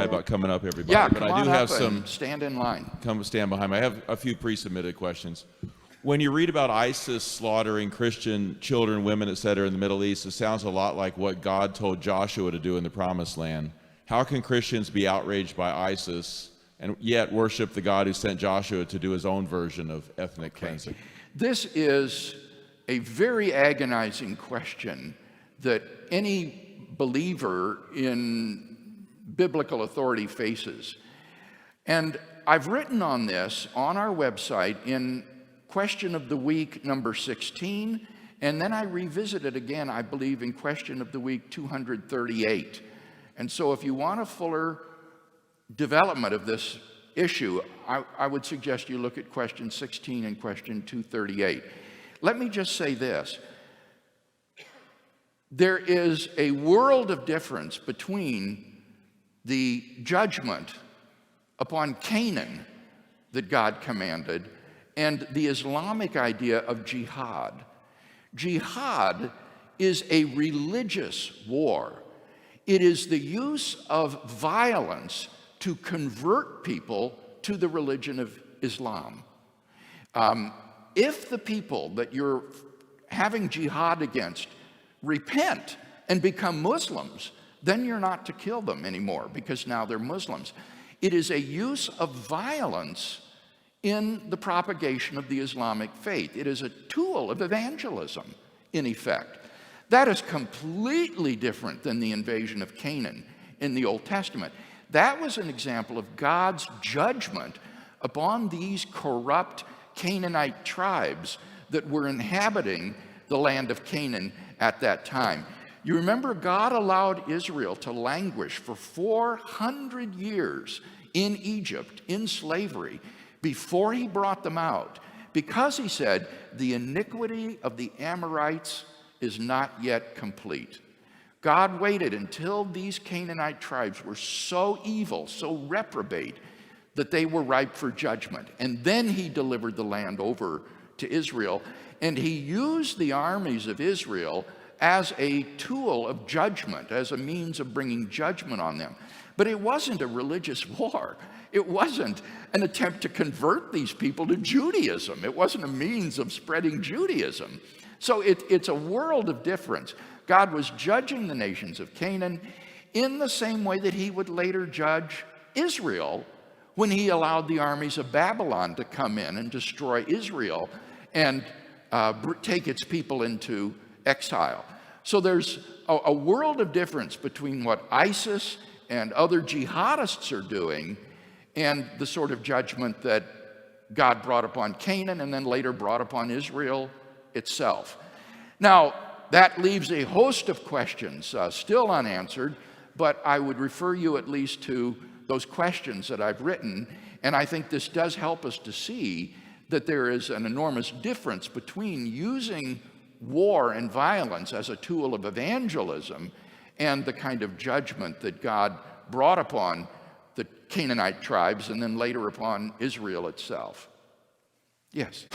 shy about coming up, everybody. Yeah, but come I on do up have and some. stand in line. Come stand behind me. I have a few pre-submitted questions. When you read about ISIS slaughtering Christian children, women, etc. in the Middle East, it sounds a lot like what God told Joshua to do in the Promised Land. How can Christians be outraged by ISIS and yet worship the God who sent Joshua to do his own version of ethnic cleansing? This is a very agonizing question that any believer in biblical authority faces. And I've written on this on our website in Question of the Week number 16, and then I revisit it again, I believe, in Question of the Week 238. And so if you want a fuller development of this issue, I would suggest you look at Question 16 and Question 238. Let me just say this. There is a world of difference between the judgment upon Canaan that God commanded and the Islamic idea of jihad. Jihad is a religious war. It is the use of violence to convert people to the religion of Islam. If the people that you're having jihad against repent and become Muslims, then you're not to kill them anymore because now they're Muslims. It is a use of violence in the propagation of the Islamic faith. It is a tool of evangelism, in effect. That is completely different than the invasion of Canaan in the Old Testament. That was an example of God's judgment upon these corrupt Canaanite tribes that were inhabiting the land of Canaan at that time. You remember, God allowed Israel to languish for 400 years in Egypt, in slavery, before he brought them out, because he said, the iniquity of the Amorites is not yet complete. God waited until these Canaanite tribes were so evil, so reprobate, that they were ripe for judgment. And then he delivered the land over to Israel, and he used the armies of Israel as a tool of judgment, as a means of bringing judgment on them. But it wasn't a religious war. It wasn't an attempt to convert these people to Judaism. It wasn't a means of spreading Judaism. So it's a world of difference. God was judging the nations of Canaan in the same way that he would later judge Israel when he allowed the armies of Babylon to come in and destroy Israel and take its people into exile. So there's a world of difference between what ISIS and other jihadists are doing and the sort of judgment that God brought upon Canaan and then later brought upon Israel itself. Now, that leaves a host of questions still unanswered, but I would refer you at least to those questions that I've written, and I think this does help us to see that there is an enormous difference between using war and violence as a tool of evangelism and the kind of judgment that God brought upon the Canaanite tribes and then later upon Israel itself. Yes.